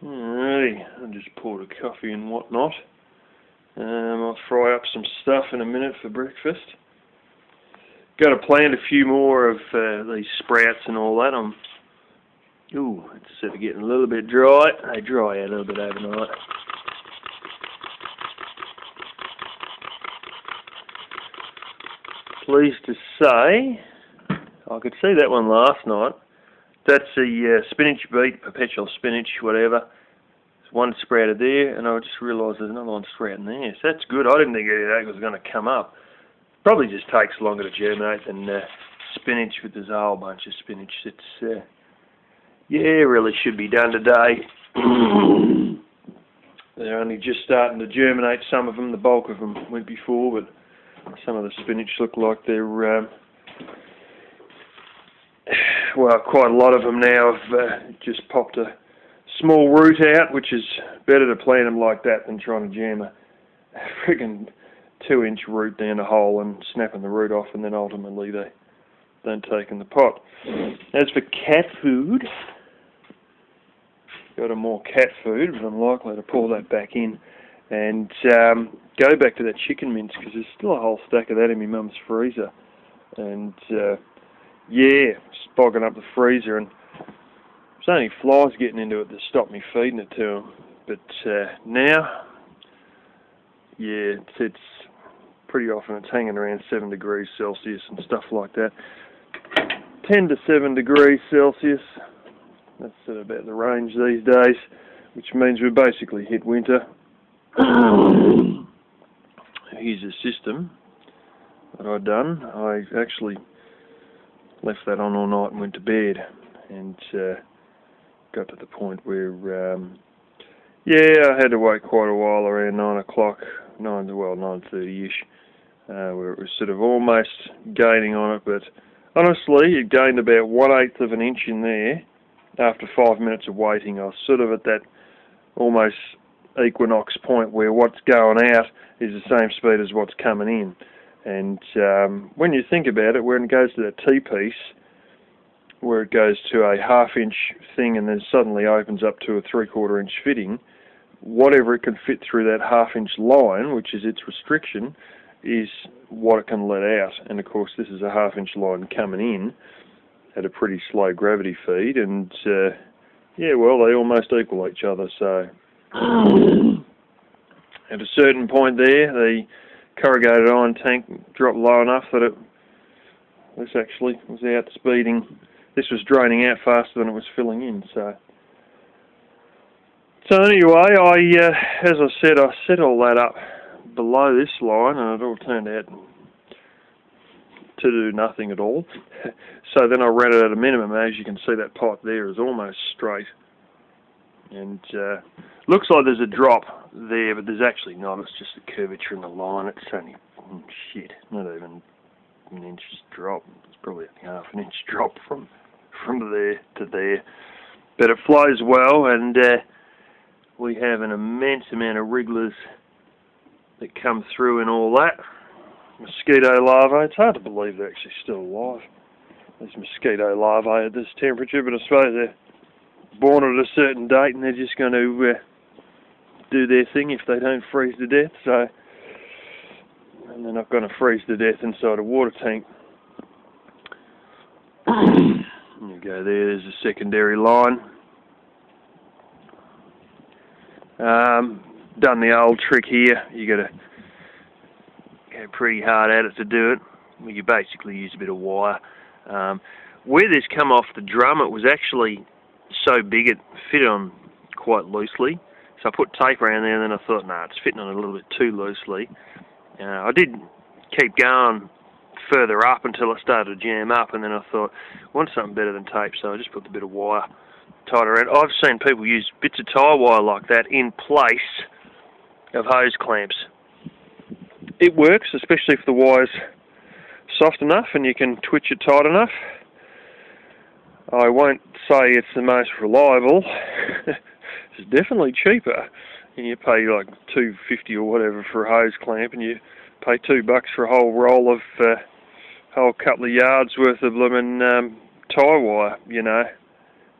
Alrighty, I just poured a coffee and whatnot. I'll fry up some stuff in a minute for breakfast. Got to plant a few more of these sprouts and all that. It's sort of getting a little bit dry. They dry out a little bit overnight. Pleased to say, I could see that one last night. That's the spinach beet, perpetual spinach, whatever. There's one sprouted there, and I just realised there's another one sprouting there. So that's good. I didn't think any of that was going to come up. Probably just takes longer to germinate than spinach, with there's a whole bunch of spinach. It's, really should be done today. They're only just starting to germinate, some of them. The bulk of them went before, but some of the spinach look like they're, quite a lot of them now have just popped a small root out, which is better to plant them like that than trying to jam a friggin' 2-inch root down a hole and snapping the root off, and then ultimately they don't take in the pot. As for cat food, got a more cat food, but I'm likely to pour that back in and go back to that chicken mince, because there's still a whole stack of that in my mum's freezer. And bogging up the freezer, and there's only flies getting into it that stop me feeding it to them. But now, it's pretty often it's hanging around 7 degrees Celsius and stuff like that. 10 to 7 degrees Celsius, that's about the range these days, which means we've basically hit winter. Here's a system that I've done. I actually left that on all night and went to bed, and got to the point where, I had to wait quite a while, around 9 o'clock, 9:30ish, where it was sort of almost gaining on it, but honestly, it gained about 1/8 of an inch in there. After 5 minutes of waiting, I was sort of at that almost equinox point where what's going out is the same speed as what's coming in. And when you think about it, when it goes to that T-piece, where it goes to a 1/2 inch thing and then suddenly opens up to a 3/4 inch fitting, whatever it can fit through that 1/2 inch line, which is its restriction, is what it can let out. And of course this is a 1/2 inch line coming in at a pretty slow gravity feed, and they almost equal each other. So at a certain point there, the corrugated iron tank dropped low enough that this actually was outspeeding. This was draining out faster than it was filling in. So anyway, as I said, I set all that up below this line, and it all turned out to do nothing at all. So then I ran it at a minimum. As you can see, that pot there is almost straight, and looks like there's a drop there, but there's actually not. It's just a curvature in the line. It's only not even an inch's drop. It's probably only 1/2 inch drop from there to there, but it flows well, and we have an immense amount of wrigglers that come through and all that. Mosquito larvae. It's hard to believe they're actually still alive. There's mosquito larvae at this temperature, but I suppose they're born at a certain date and they're just going to do their thing if they don't freeze to death. So, and they're not going to freeze to death inside a water tank. You go there's a secondary line. Done the old trick here. You got to go pretty hard at it to do it. You basically use a bit of wire. Where this come off the drum, it was actually so big it fit on quite loosely. So I put tape around there, and then I thought, it's fitting on a little bit too loosely. I did keep going further up until I started to jam up, and then I thought, I want something better than tape, so I just put a bit of wire tied around. I've seen people use bits of tie wire like that in place of hose clamps. It works, especially if the wire's soft enough and you can twitch it tight enough. I won't say it's the most reliable. It's definitely cheaper, and you pay like $2.50 or whatever for a hose clamp, and you pay $2 for a whole roll of whole couple of yards worth of blooming tie wire,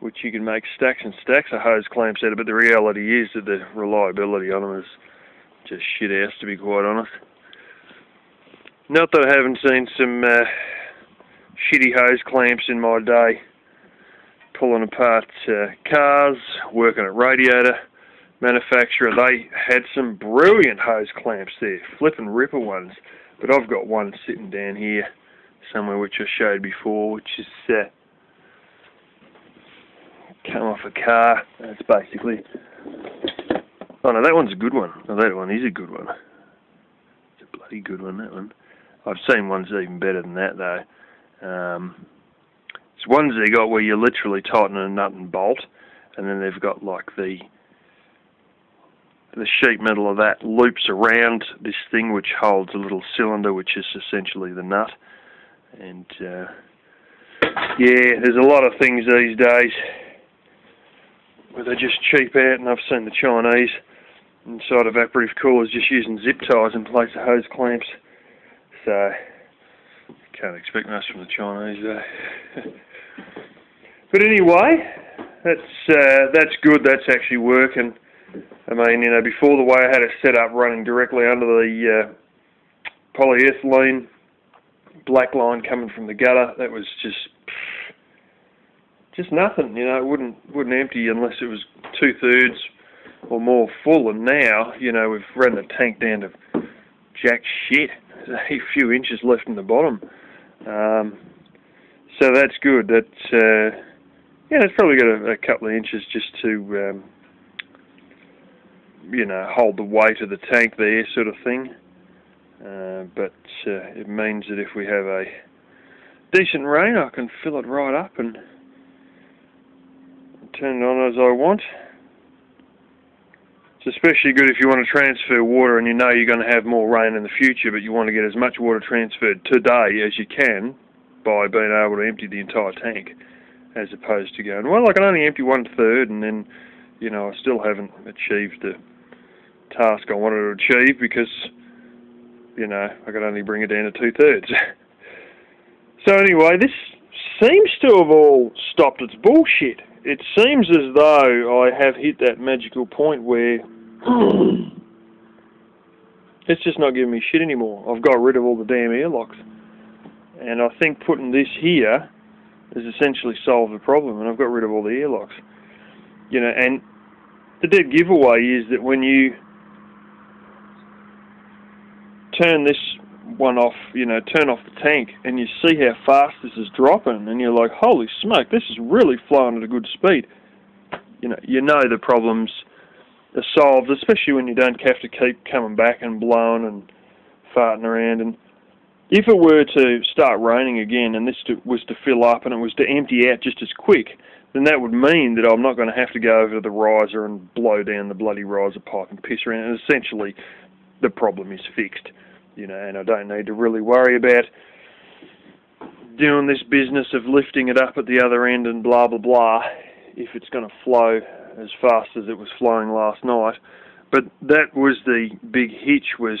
which you can make stacks and stacks of hose clamps out of, but the reality is that the reliability on them is just shit house, to be quite honest. Not that I haven't seen some shitty hose clamps in my day, pulling apart cars, working at Radiator manufacturer. They had some brilliant hose clamps there, flipping ripper ones, but I've got one sitting down here somewhere which I showed before, which is come off a car. That's basically... Oh no, that one's a good one. Oh, that one is a good one. It's a bloody good one, that one. I've seen ones even better than that though. It's ones they got where you literally tighten a nut and bolt, and then they've got like the sheet metal of that loops around this thing which holds a little cylinder which is essentially the nut. And yeah, there's a lot of things these days where they just cheap out, and I've seen the Chinese inside evaporative coolers just using zip ties in place of hose clamps. So can't expect much from the Chinese though. But anyway, that's good. That's actually working. I mean, you know, before the way I had it set up running directly under the polyethylene black line coming from the gutter, that was just nothing. You know, it wouldn't empty unless it was 2/3 or more full. And now, you know, we've run the tank down to jack shit. There's a few inches left in the bottom. So that's good. That's yeah, it's probably got a couple of inches just to you know, hold the weight of the tank there, sort of thing. But it means that if we have a decent rain, I can fill it right up and turn it on as I want. It's especially good if you want to transfer water and you know you're going to have more rain in the future, but you want to get as much water transferred today as you can by being able to empty the entire tank, as opposed to going, well, I can only empty 1/3, and then, you know, I still haven't achieved the task I wanted to achieve because, you know, I could only bring it down to 2/3. So anyway, this seems to have all stopped its bullshit. It seems as though I have hit that magical point where it's just not giving me shit anymore. I've got rid of all the damn airlocks. And I think putting this here has essentially solved the problem, and I've got rid of all the airlocks. You know, and the dead giveaway is that when you turn this one off, you know, turn off the tank, and you see how fast this is dropping, and you're like, holy smoke, this is really flowing at a good speed. You know the problems are solved, especially when you don't have to keep coming back and blowing and farting around. And if it were to start raining again, and this was to fill up, and it was to empty out just as quick, then that would mean that I'm not going to have to go over to the riser and blow down the bloody riser pipe and piss around, and essentially the problem is fixed. You know, and I don't need to really worry about doing this business of lifting it up at the other end and blah blah blah if it's going to flow as fast as it was flowing last night. But that was the big hitch, was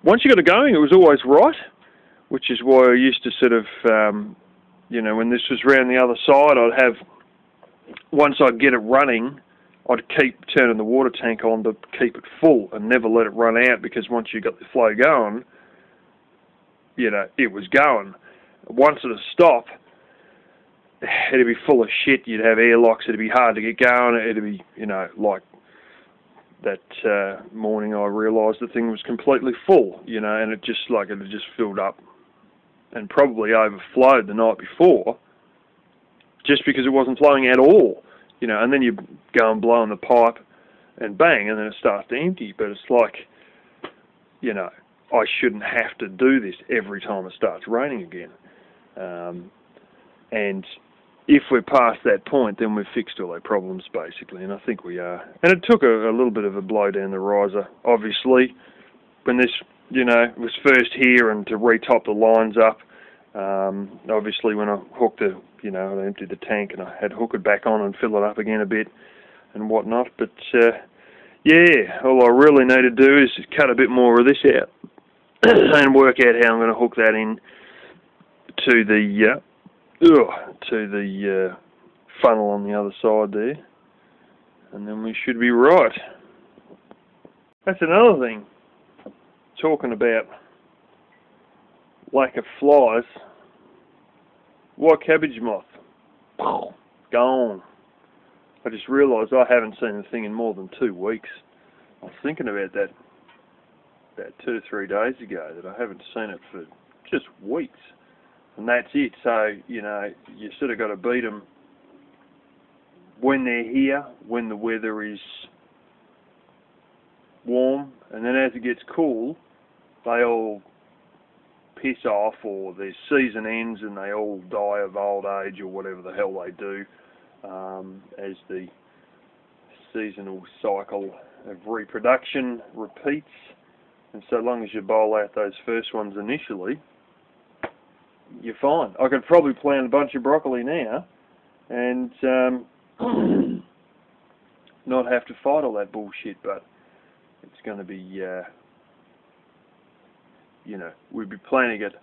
once you got it going, it was always right, which is why I used to sort of, you know, when this was round the other side, I'd have, once I'd get it running, I'd keep turning the water tank on to keep it full and never let it run out, because once you got the flow going, you know, it was going. Once it'd stop, it'd be full of shit. You'd have airlocks. It'd be hard to get going. It'd be, you know, like that morning I realised the thing was completely full, you know, and it just filled up and probably overflowed the night before just because it wasn't flowing at all. You know, and then you go and blow on the pipe and bang, and then it starts to empty. But it's like, you know, I shouldn't have to do this every time it starts raining again. And if we're past that point, then we've fixed all our problems, basically, and I think we are. And it took a little bit of a blow down the riser, obviously, when this, you know, was first here, and to retop the lines up. Obviously, when I hooked the, you know, I emptied the tank and I had to hook it back on and fill it up again a bit and whatnot. But yeah, all I really need to do is cut a bit more of this out and work out how I'm going to hook that in to the funnel on the other side there, and then we should be right. That's another thing. Talking about lack of flies. White cabbage moth. Gone. I just realised I haven't seen the thing in more than 2 weeks. I was thinking about that 2 or 3 days ago, that I haven't seen it for just weeks. And that's it. So, you know, you sort of got to beat them when they're here, when the weather is warm, and then as it gets cool, they all piss off, or their season ends and they all die of old age or whatever the hell they do, as the seasonal cycle of reproduction repeats. And so long as you bowl out those first ones initially, you're fine. I could probably plant a bunch of broccoli now and not have to fight all that bullshit, but it's going to be, you know, we'd be planting it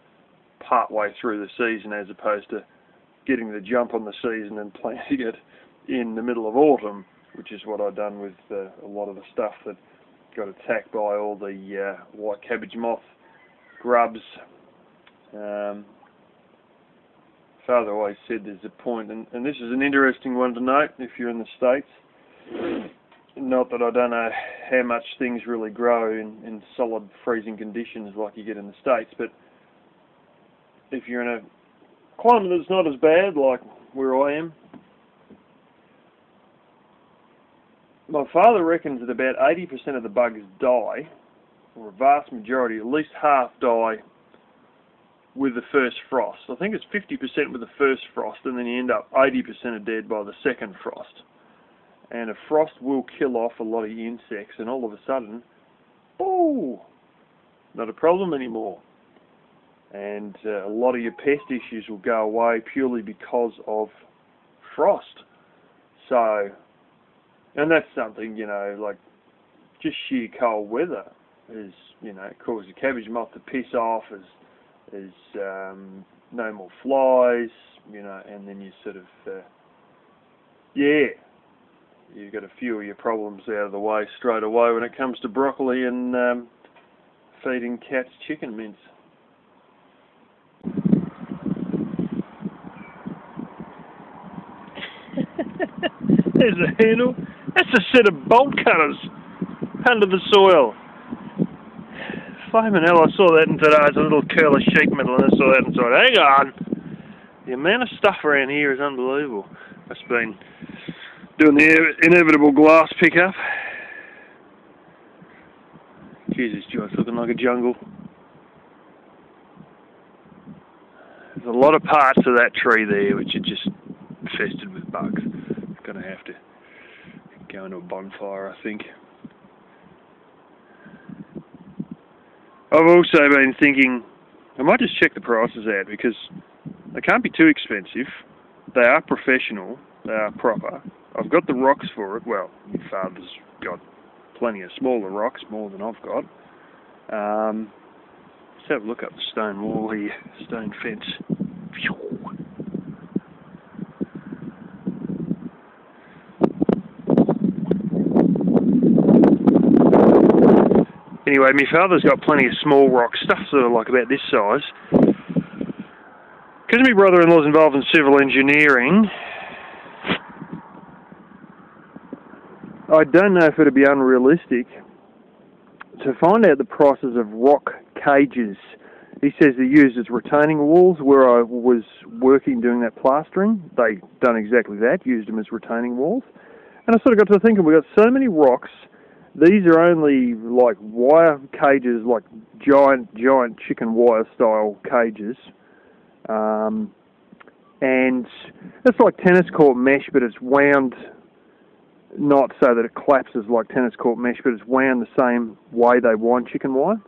part way through the season as opposed to getting the jump on the season and planting it in the middle of autumn, which is what I've done with a lot of the stuff that got attacked by all the white cabbage moth grubs. Father always said there's a point, and this is an interesting one to note if you're in the States. Not that I don't know how much things really grow in solid freezing conditions like you get in the States, but if you're in a climate that's not as bad like where I am, my father reckons that about 80% of the bugs die, or a vast majority, at least half die with the first frost. I think it's 50% with the first frost, and then you end up 80% are dead by the second frost. And a frost will kill off a lot of insects, and all of a sudden, oh, not a problem anymore. And a lot of your pest issues will go away purely because of frost. So, and that's something, you know, like just sheer cold weather is, you know, causes the cabbage moth to piss off, is no more flies, you know, and then you sort of, yeah, you've got a few of your problems out of the way straight away when it comes to broccoli and feeding cats chicken mince. There's a handle. That's a set of bolt cutters under the soil. Flaming hell, I saw that in today's a little curl of sheet metal, and I saw that and thought, hang on, the amount of stuff around here is unbelievable. I've been doing the inevitable glass pickup. Jesus, Joy's looking like a jungle. There's a lot of parts of that tree there which are just infested with bugs. I'm going to have to go into a bonfire, I think. I've also been thinking I might just check the prices out, because they can't be too expensive. They are professional. They are proper. I've got the rocks for it. Well, my father's got plenty of smaller rocks, more than I've got. Let's have a look up the stone wall here, stone fence. Anyway, my father's got plenty of small rock stuff, sort of like about this size. Because my brother-in-law's involved in civil engineering, I don't know if it'd be unrealistic to find out the prices of rock cages. He says they're used as retaining walls. Where I was working doing that plastering, they done exactly that, used them as retaining walls. And I sort of got to thinking, we've got so many rocks. These are only like wire cages, like giant chicken wire style cages. And it's like tennis court mesh, but it's wound, not so that it collapses like tennis court mesh, but it's wound the same way they wind chicken wire.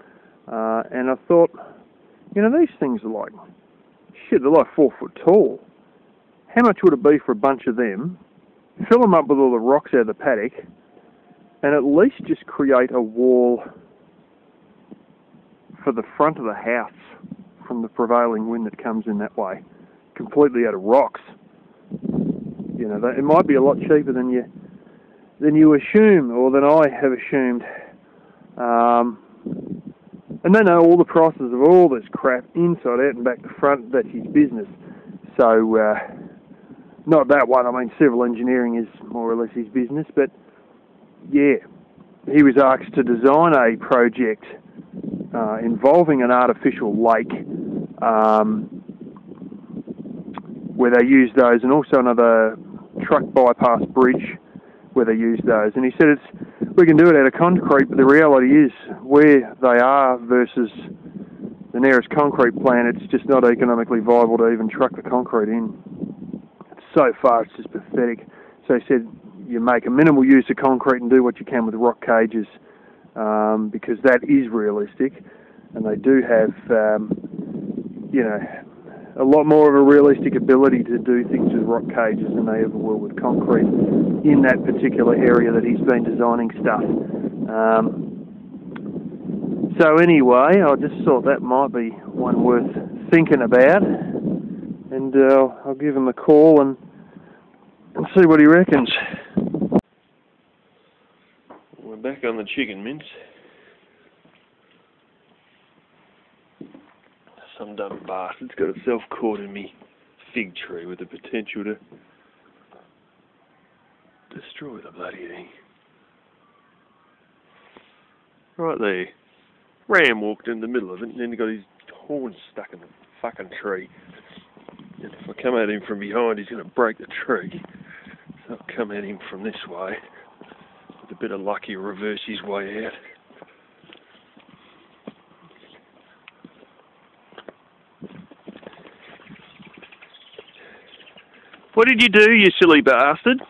And I thought, you know, these things are like, shit, they're like 4 foot tall. How much would it be for a bunch of them? Fill them up with all the rocks out of the paddock, and at least just create a wall for the front of the house from the prevailing wind that comes in that way, completely out of rocks. You You know, it might be a lot cheaper than you assume, or than I have assumed. And they know all the prices of all this crap, inside out and back to front. That's his business. So, not that one. I mean, civil engineering is more or less his business. But, yeah, he was asked to design a project involving an artificial lake where they use those, and also another truck bypass bridge where they use those. And he said, we can do it out of concrete, but the reality is where they are versus the nearest concrete plant, it's just not economically viable to even truck the concrete in. So far, it's just pathetic. So he said, you make a minimal use of concrete and do what you can with rock cages, because that is realistic, and they do have, you know, a lot more of a realistic ability to do things with rock cages than they ever will with concrete in that particular area that he's been designing stuff. So anyway, I just thought that might be one worth thinking about, and I'll give him a call and see what he reckons. We're back on the chicken mince. Some dumb bastard's got itself caught in me fig tree with the potential to destroy the bloody thing. Right there. Ram walked in the middle of it and then he got his horns stuck in the fucking tree. And if I come at him from behind, he's going to break the tree. So I'll come at him from this way. With a bit of luck, he'll reverse his way out. What did you do, you silly bastard?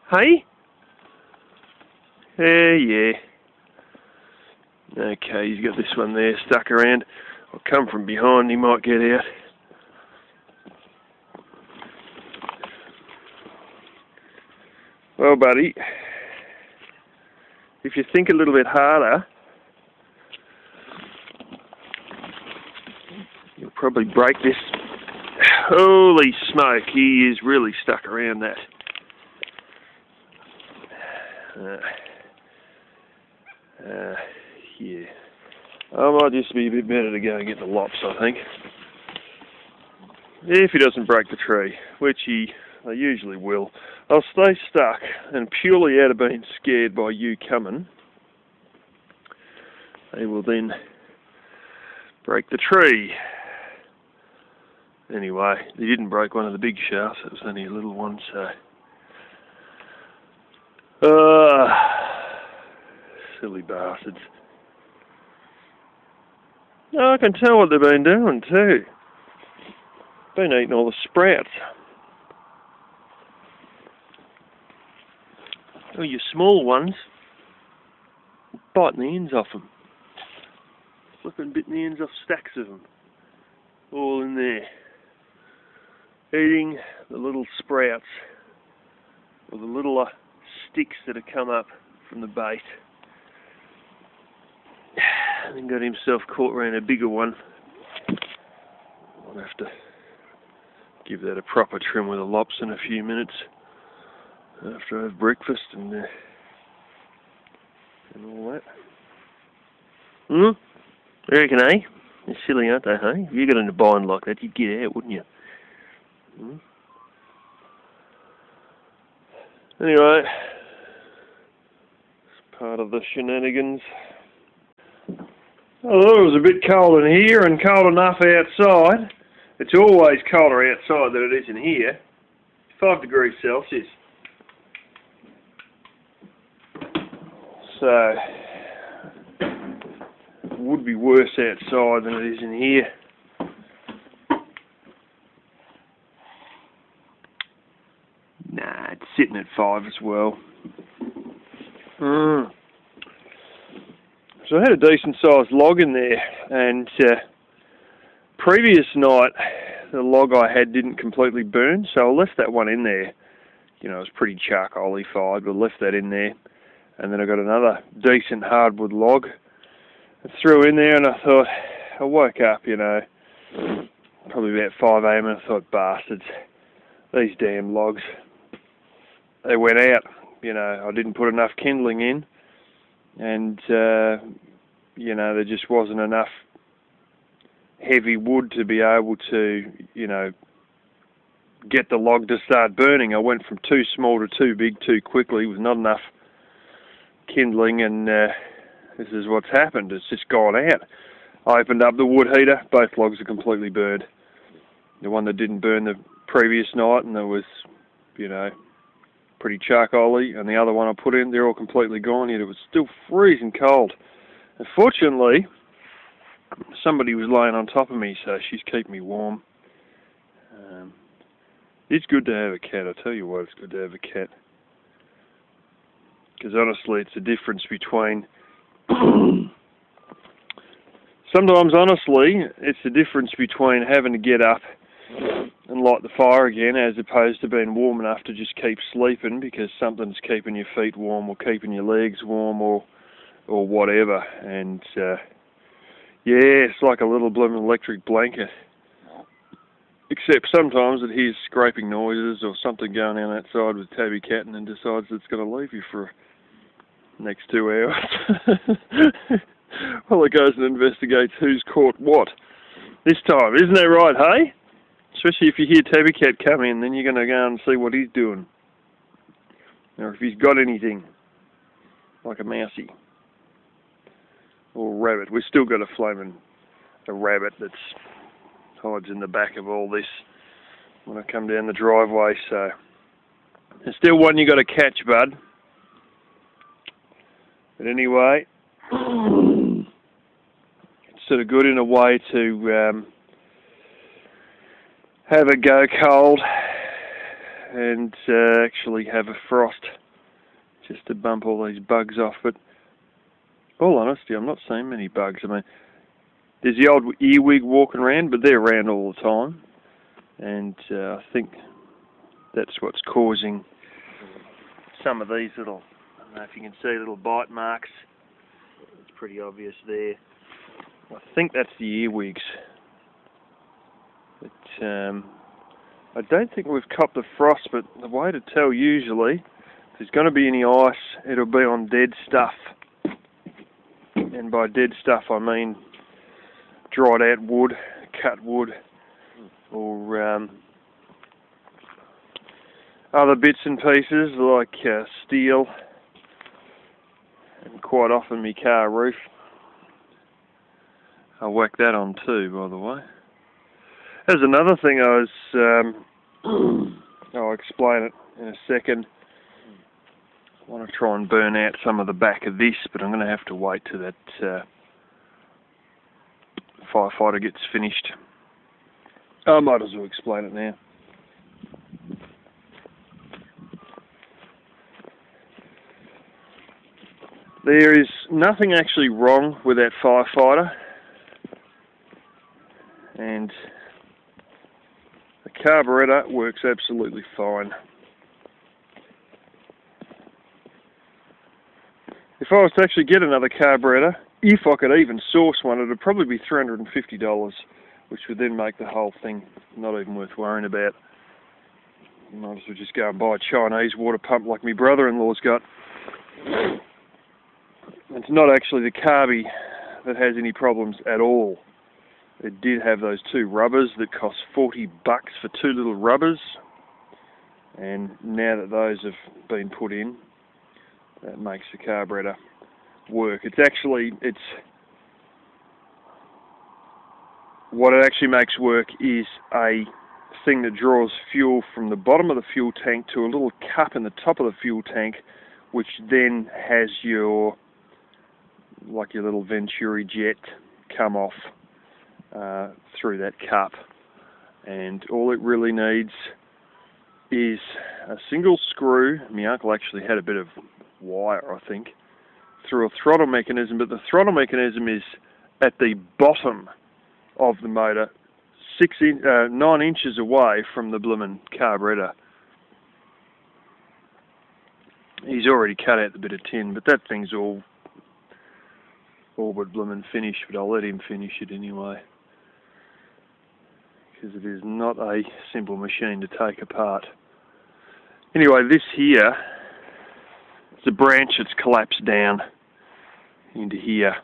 Hey? Yeah. Okay, he's got this one there stuck around. I'll come from behind, he might get out. Well, buddy, if you think a little bit harder, you'll probably break this. Holy smoke, he is really stuck around that. Yeah. I might just be a bit better to go and get the lops, I think. If he doesn't break the tree, which they usually will. I'll stay stuck, and purely out of being scared by you coming, they will then break the tree. Anyway, they didn't break one of the big shafts, it was only a little one, so... silly bastards. Oh, I can tell what they've been doing too. Been eating all the sprouts. Oh, your small ones, biting the ends off them. Flipping bitten the ends off stacks of them. All in there. Eating the little sprouts, or the little sticks that have come up from the bait. And then got himself caught around a bigger one. I'll have to give that a proper trim with the lops in a few minutes after I have breakfast and all that. You reckon, eh? They're silly, aren't they, hey? If you got in a bind like that, you'd get out, wouldn't you? Anyway, it's part of the shenanigans. Although it was a bit cold in here and cold enough outside, it's always colder outside than it is in here. 5 degrees Celsius. So, it would be worse outside than it is in here. Nah, it's sitting at 5 as well. So I had a decent sized log in there, and previous night the log I had didn't completely burn, so I left that one in there. You know, it was pretty charcoal-y fired, but I left that in there. And then I got another decent hardwood log I threw in there, and I thought, I woke up, you know, probably about 5 AM, and I thought, bastards, these damn logs, they went out. You know, I didn't put enough kindling in, and you know, there just wasn't enough heavy wood to be able to, you know, get the log to start burning. I went from too small to too big too quickly with not enough kindling, and this is what's happened. It's just gone out. I opened up the wood heater, both logs are completely burned. The one that didn't burn the previous night and that was, you know, pretty charcoaly, and the other one I put in, they're all completely gone, yet it was still freezing cold. Unfortunately, somebody was laying on top of me, so she's keeping me warm. It's good to have a cat, I tell you what, it's good to have a cat. Because honestly, it's the difference between... Sometimes, honestly, it's the difference between having to get up and light the fire again, as opposed to being warm enough to just keep sleeping because something's keeping your feet warm or keeping your legs warm or whatever. And yeah, it's like a little blooming electric blanket. Except sometimes it hears scraping noises or something going down outside with Tabby Cat and then decides it's going to leave you for the next 2 hours. Well, it goes and investigates who's caught what this time. Isn't that right, hey? Especially if you hear Tabby Cat come in, then you're going to go and see what he's doing. Or if he's got anything, like a mousey. Or a rabbit. We've still got a rabbit that hides in the back of all this when I come down the driveway, so there's still one you got to catch, bud. But anyway, it's sort of good in a way to have a go cold and actually have a frost, just to bump all these bugs off. But all honesty, I'm not seeing many bugs. I mean, there's the old earwig walking around, but they're around all the time, and I think that's what's causing some of these little, I don't know if you can see, little bite marks. It's pretty obvious there. I think that's the earwigs. But I don't think we've copped the frost, but the way to tell usually, if there's going to be any ice, it'll be on dead stuff. And by dead stuff I mean dried out wood, cut wood, or other bits and pieces like steel, and quite often my car roof. I'll whack that on too, by the way. There's another thing I'll explain it in a second. I want to try and burn out some of the back of this, but I'm going to have to wait till that firefighter gets finished. I might as well explain it now. There is nothing actually wrong with that firefighter, and the carburetor works absolutely fine. If I was to actually get another carburetor, if I could even source one, it would probably be $350, which would then make the whole thing not even worth worrying about. You might as well just go and buy a Chinese water pump like my brother-in-law's got. It's not actually the carby that has any problems at all. It did have those two rubbers that cost $40 for two little rubbers, and now that those have been put in, that makes the carburetor work. What it actually makes work is a thing that draws fuel from the bottom of the fuel tank to a little cup in the top of the fuel tank, which then has your little Venturi jet come off through that cup. And all it really needs is a single screw. My uncle actually had a bit of wire, I think, through a throttle mechanism, but the throttle mechanism is at the bottom of the motor, 9 inches away from the bloomin' carburetor. He's already cut out the bit of tin, but that thing's all but bloomin' finished, but I'll let him finish it anyway. because it is not a simple machine to take apart. Anyway, this here is a branch that's collapsed down into here,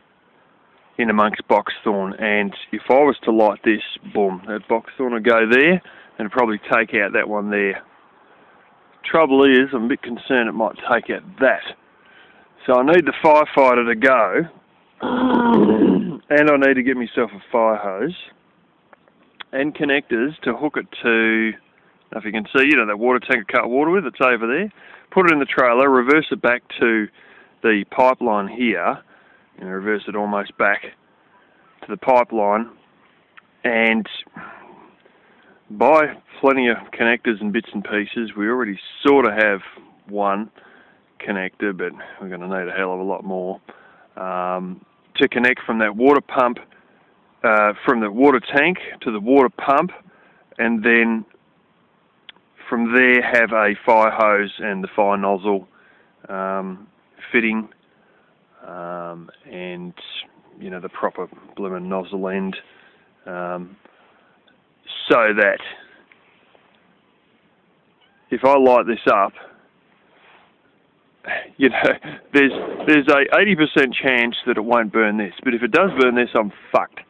in amongst boxthorn, and if I was to light this, boom, that boxthorn would go there and probably take out that one there. Trouble is, I'm a bit concerned it might take out that. So I need the firefighter to go, and I need to get myself a fire hose and connectors to hook it to, if you can see, you know, that water tank I cut water with, it's over there. Put it in the trailer, reverse it back to the pipeline here, and reverse it almost back to the pipeline, and buy plenty of connectors and bits and pieces. We already sort of have one connector, but we're going to need a hell of a lot more to connect from that water pump, from the water tank to the water pump, and then from there have a fire hose and the fire nozzle fitting, and you know, the proper blooming nozzle end, so that if I light this up, you know, there's a 80% chance that it won't burn this, but if it does burn this, I'm fucked,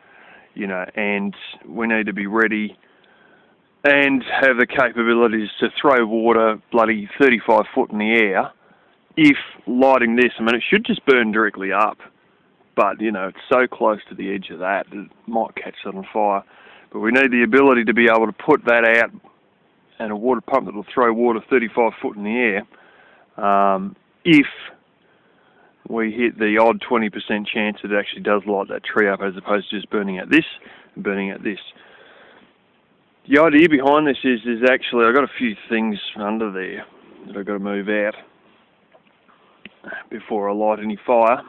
you know, and we need to be ready and have the capabilities to throw water bloody 35 foot in the air. If lighting this, I mean, it should just burn directly up, but, you know, it's so close to the edge of that it might catch that on fire. But we need the ability to be able to put that out and a water pump that will throw water 35 foot in the air, if we hit the odd 20% chance that it actually does light that tree up, as opposed to just burning out this and burning out this. The idea behind this is actually, I've got a few things under there that I've got to move out before I light any fire.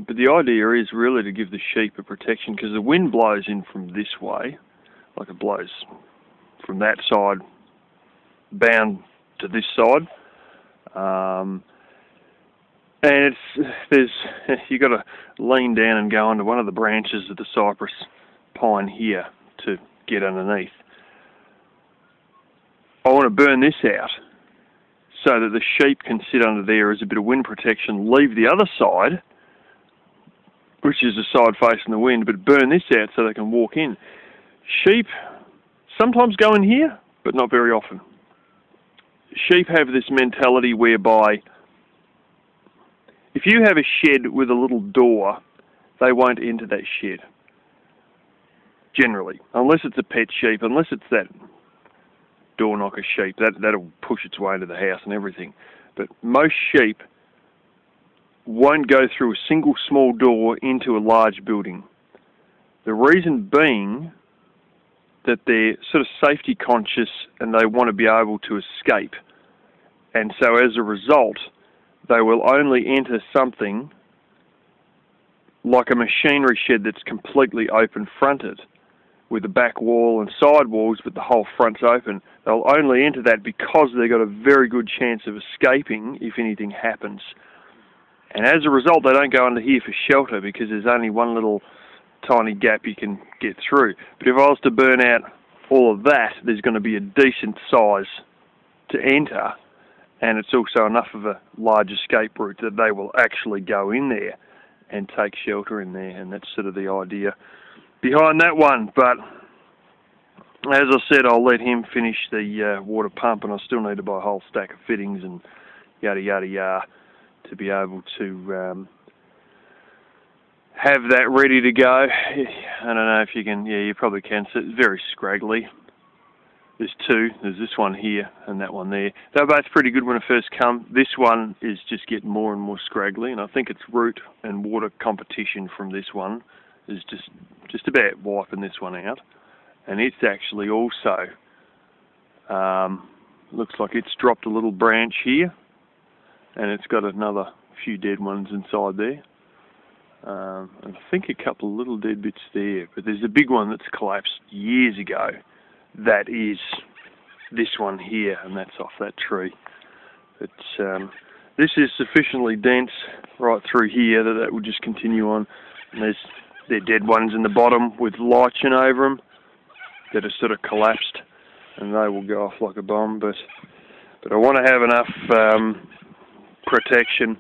But the idea is really to give the sheep a protection, because the wind blows in from this way, like it blows from that side bound to this side, and you got to lean down and go under one of the branches of the cypress pine here to get underneath. I want to burn this out so that the sheep can sit under there as a bit of wind protection, leave the other side, which is the side facing the wind, but burn this out so they can walk in. Sheep sometimes go in here, but not very often. Sheep have this mentality whereby if you have a shed with a little door, they won't enter that shed. Generally, unless it's a pet sheep, unless it's that door knocker sheep, that'll push its way into the house and everything. But most sheep won't go through a single small door into a large building. The reason being that they're sort of safety conscious and they want to be able to escape. And so as a result, they will only enter something like a machinery shed that's completely open fronted, with the back wall and side walls, but the whole front's open. They'll only enter that because they've got a very good chance of escaping if anything happens. And as a result, they don't go under here for shelter, because there's only one little tiny gap you can get through. But if I was to burn out all of that, there's going to be a decent size to enter, and it's also enough of a large escape route that they will actually go in there and take shelter in there, and that's sort of the idea behind that one. But as I said, I'll let him finish the water pump, and I still need to buy a whole stack of fittings and yada yada yada to be able to have that ready to go. I don't know if you can, yeah, you probably can. So it's very scraggly. There's two. There's this one here and that one there. They're both pretty good when it first come. This one is just getting more and more scraggly, and I think it's root and water competition from this one is just about wiping this one out. And it's actually also looks like it's dropped a little branch here, and it's got another few dead ones inside there. And I think a couple of little dead bits there, but there's a big one that's collapsed years ago. That is this one here, and that's off that tree. But this is sufficiently dense right through here that will just continue on. And they're dead ones in the bottom with lichen over them. that are sort of collapsed, and they will go off like a bomb. But I want to have enough protection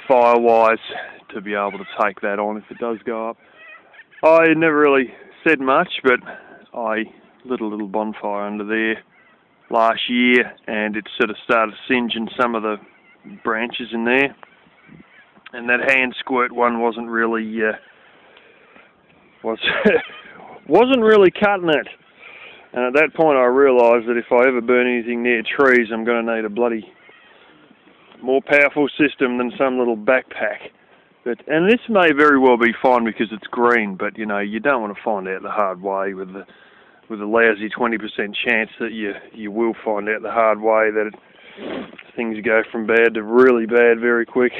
fire-wise to be able to take that on if it does go up. I never really said much, but I lit a little bonfire under there last year, and it sort of started singeing some of the branches in there, and that hand squirt one wasn't really wasn't really cutting it. And at that point I realised that if I ever burn anything near trees, I'm going to need a bloody more powerful system than some little backpack. And this may very well be fine because it's green, but you know, you don't want to find out the hard way with a lousy 20% chance that you will find out the hard way that things go from bad to really bad very quick.